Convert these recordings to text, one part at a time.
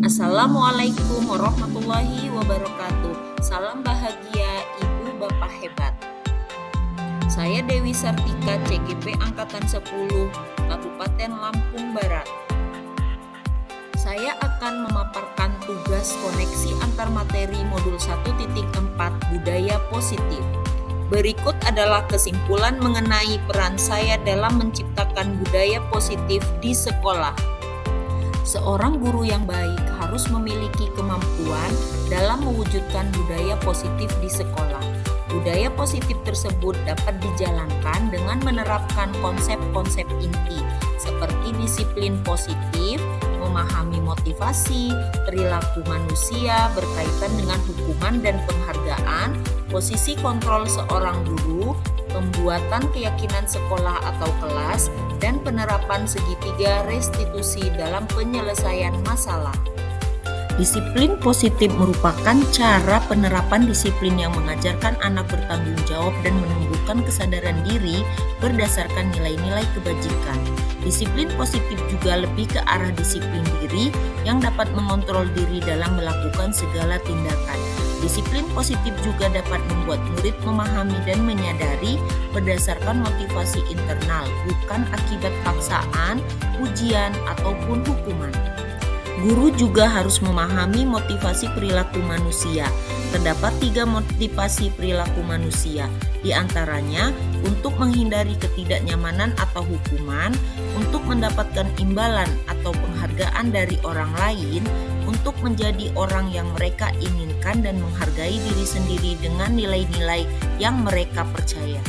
Assalamualaikum warahmatullahi wabarakatuh. Salam bahagia Ibu Bapak hebat. Saya Dewi Sartika, CGP Angkatan 10, Kabupaten Lampung Barat. Saya akan memaparkan tugas koneksi antar materi modul 1.4 Budaya Positif. Berikut adalah kesimpulan mengenai peran saya dalam menciptakan budaya positif di sekolah. Seorang guru yang baik harus memiliki kemampuan dalam mewujudkan budaya positif di sekolah. Budaya positif tersebut dapat dijalankan dengan menerapkan konsep-konsep inti seperti disiplin positif, memahami motivasi, perilaku manusia berkaitan dengan hukuman dan penghargaan, posisi kontrol seorang guru, pembuatan keyakinan sekolah atau kelas, dan penerapan segitiga restitusi dalam penyelesaian masalah. Disiplin positif merupakan cara penerapan disiplin yang mengajarkan anak bertanggung jawab dan menumbuhkan kesadaran diri berdasarkan nilai-nilai kebajikan. Disiplin positif juga lebih ke arah disiplin diri yang dapat mengontrol diri dalam melakukan segala tindakan. Disiplin positif juga dapat membuat murid memahami dan menyadari berdasarkan motivasi internal, bukan akibat paksaan, ujian, ataupun hukuman. Guru juga harus memahami motivasi perilaku manusia. Terdapat 3 motivasi perilaku manusia, di antaranya untuk menghindari ketidaknyamanan atau hukuman, untuk mendapatkan imbalan atau penghargaan dari orang lain, untuk menjadi orang yang mereka inginkan dan menghargai diri sendiri dengan nilai-nilai yang mereka percaya.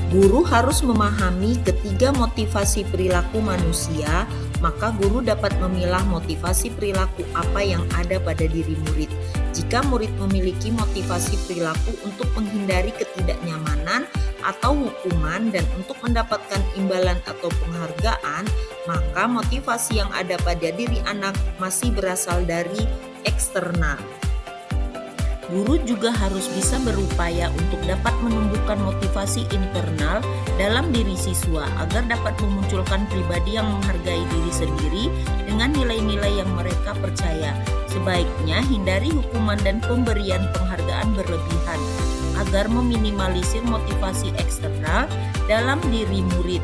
Guru harus memahami ketiga motivasi perilaku manusia, maka guru dapat memilah motivasi perilaku apa yang ada pada diri murid. Jika murid memiliki motivasi perilaku untuk menghindari ketidaknyamanan atau hukuman dan untuk mendapatkan imbalan atau penghargaan, maka motivasi yang ada pada diri anak masih berasal dari eksternal. Guru juga harus bisa berupaya untuk dapat menumbuhkan motivasi internal dalam diri siswa agar dapat memunculkan pribadi yang menghargai diri sendiri dengan nilai-nilai yang mereka percaya. Sebaiknya hindari hukuman dan pemberian penghargaan berlebihan agar meminimalisir motivasi eksternal dalam diri murid.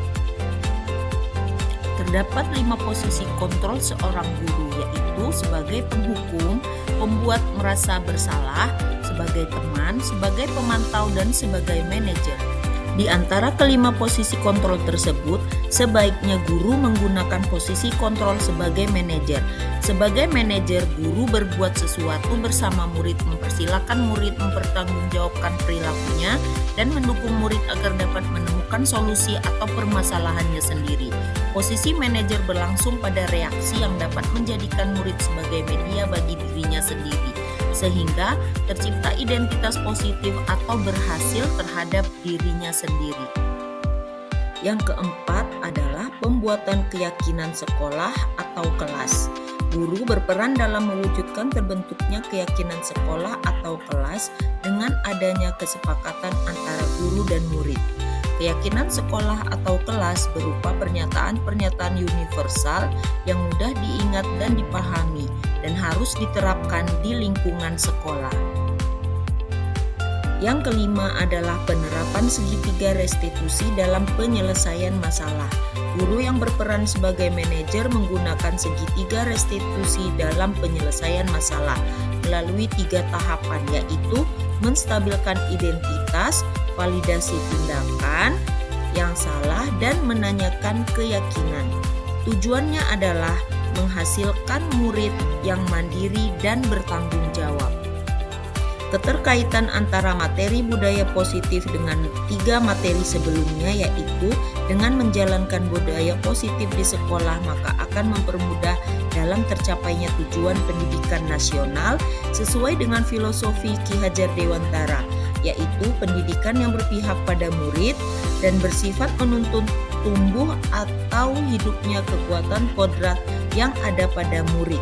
Terdapat 5 posisi kontrol seorang guru, yaitu sebagai penghukum, pembuat merasa bersalah, sebagai teman, sebagai pemantau, dan sebagai manajer. Di antara kelima posisi kontrol tersebut, sebaiknya guru menggunakan posisi kontrol sebagai manajer. Sebagai manajer, guru berbuat sesuatu bersama murid, mempersilahkan murid mempertanggungjawabkan perilakunya, dan mendukung murid agar dapat menemukan solusi atau permasalahannya sendiri. Posisi manajer berlangsung pada reaksi yang dapat menjadikan murid sebagai media bagi dirinya sendiri, sehingga tercipta identitas positif atau berhasil terhadap dirinya sendiri. Yang keempat adalah pembuatan keyakinan sekolah atau kelas. Guru berperan dalam mewujudkan terbentuknya keyakinan sekolah atau kelas dengan adanya kesepakatan antara guru dan murid. Keyakinan sekolah atau kelas berupa pernyataan-pernyataan universal yang mudah diingat dan dipahami dan harus diterapkan di lingkungan sekolah. Yang kelima adalah penerapan segitiga restitusi dalam penyelesaian masalah. Guru yang berperan sebagai manajer menggunakan segitiga restitusi dalam penyelesaian masalah melalui 3 tahapan, yaitu menstabilkan identitas, validasi tindakan yang salah, dan menanyakan keyakinan. Tujuannya adalah menghasilkan murid yang mandiri dan bertanggung jawab. Keterkaitan antara materi budaya positif dengan 3 materi sebelumnya, yaitu dengan menjalankan budaya positif di sekolah maka akan mempermudah dalam tercapainya tujuan pendidikan nasional sesuai dengan filosofi Ki Hajar Dewantara, yaitu pendidikan yang berpihak pada murid dan bersifat menuntun tumbuh atau hidupnya kekuatan kodrat yang ada pada murid.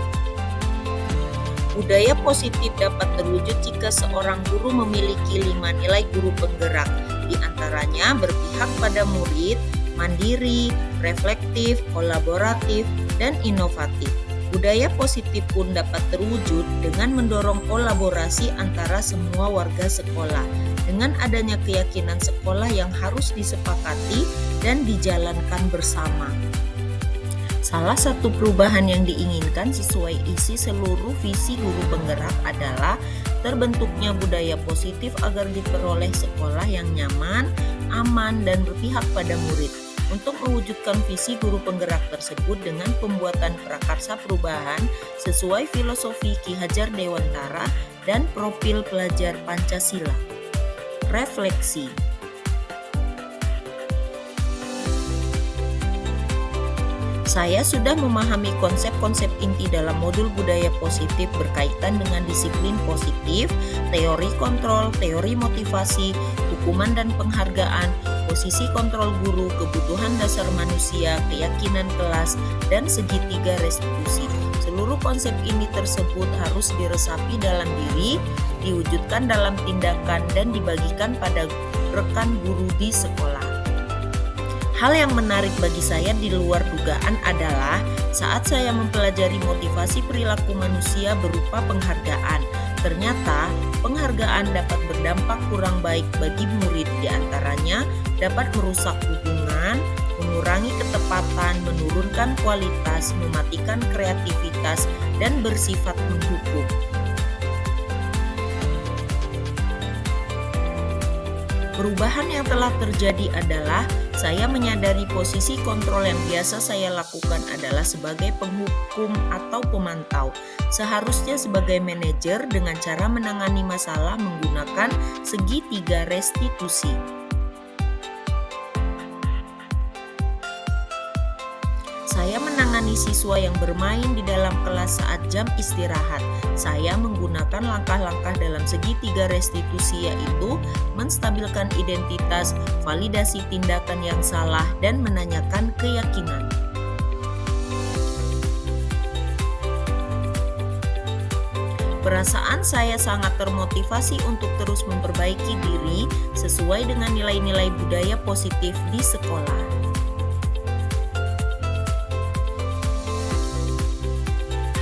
Budaya positif dapat terwujud jika seorang guru memiliki 5 nilai guru penggerak, di antaranya berpihak pada murid, mandiri, reflektif, kolaboratif, dan inovatif. Budaya positif pun dapat terwujud dengan mendorong kolaborasi antara semua warga sekolah dengan adanya keyakinan sekolah yang harus disepakati dan dijalankan bersama. Salah satu perubahan yang diinginkan sesuai isi seluruh visi guru penggerak adalah terbentuknya budaya positif agar diperoleh sekolah yang nyaman, aman, dan berpihak pada murid. Untuk mewujudkan visi guru penggerak tersebut dengan pembuatan prakarsa perubahan sesuai filosofi Ki Hajar Dewantara dan profil pelajar Pancasila. Refleksi. Saya sudah memahami konsep-konsep inti dalam modul budaya positif berkaitan dengan disiplin positif, teori kontrol, teori motivasi, hukuman dan penghargaan, posisi kontrol guru, kebutuhan dasar manusia, keyakinan kelas, dan segitiga restitusi. Seluruh konsep ini tersebut harus diresapi dalam diri, diwujudkan dalam tindakan, dan dibagikan pada rekan guru di sekolah. Hal yang menarik bagi saya di luar dugaan adalah saat saya mempelajari motivasi perilaku manusia berupa penghargaan. Ternyata penghargaan dapat berdampak kurang baik bagi murid, diantaranya dapat merusak hubungan, mengurangi ketepatan, menurunkan kualitas, mematikan kreativitas, dan bersifat menghukum. Perubahan yang telah terjadi adalah saya menyadari posisi kontrol yang biasa saya lakukan adalah sebagai penghukum atau pemantau. Seharusnya sebagai manajer dengan cara menangani masalah menggunakan segitiga restitusi. Saya menangani siswa yang bermain di dalam kelas saat jam istirahat. Saya menggunakan langkah-langkah dalam segitiga restitusi, yaitu menstabilkan identitas, validasi tindakan yang salah, dan menanyakan keyakinan. Perasaan saya sangat termotivasi untuk terus memperbaiki diri sesuai dengan nilai-nilai budaya positif di sekolah.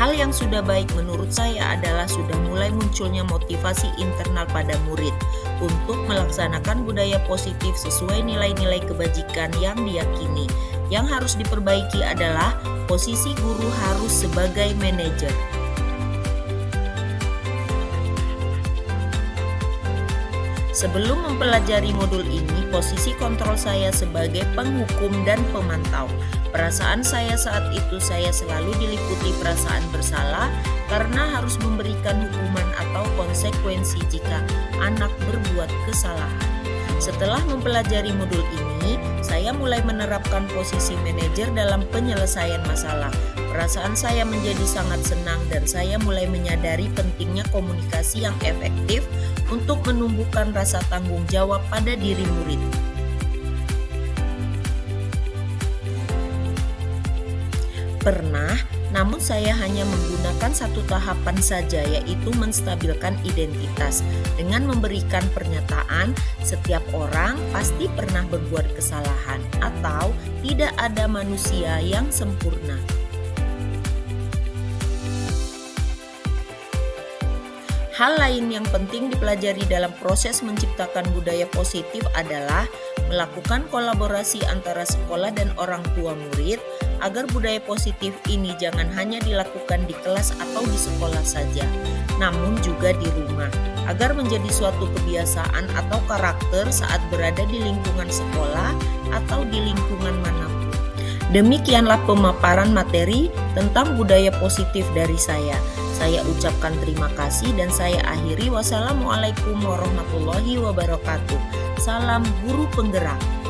Hal yang sudah baik menurut saya adalah sudah mulai munculnya motivasi internal pada murid untuk melaksanakan budaya positif sesuai nilai-nilai kebajikan yang diyakini. Yang harus diperbaiki adalah posisi guru harus sebagai manajer. Sebelum mempelajari modul ini, posisi kontrol saya sebagai penghukum dan pemantau. Perasaan saya saat itu saya selalu diliputi perasaan bersalah karena harus memberikan hukuman atau konsekuensi jika anak berbuat kesalahan. Setelah mempelajari modul ini, saya mulai menerapkan posisi manajer dalam penyelesaian masalah. Perasaan saya menjadi sangat senang dan saya mulai menyadari pentingnya komunikasi yang efektif untuk menumbuhkan rasa tanggung jawab pada diri murid. Pernah, namun saya hanya menggunakan satu tahapan saja, yaitu menstabilkan identitas dengan memberikan pernyataan setiap orang pasti pernah berbuat kesalahan atau tidak ada manusia yang sempurna. Hal lain yang penting dipelajari dalam proses menciptakan budaya positif adalah melakukan kolaborasi antara sekolah dan orang tua murid agar budaya positif ini jangan hanya dilakukan di kelas atau di sekolah saja, namun juga di rumah, agar menjadi suatu kebiasaan atau karakter saat berada di lingkungan sekolah atau di lingkungan manapun. Demikianlah pemaparan materi tentang budaya positif dari saya. Saya ucapkan terima kasih dan saya akhiri. Wassalamualaikum warahmatullahi wabarakatuh. Salam guru penggerak.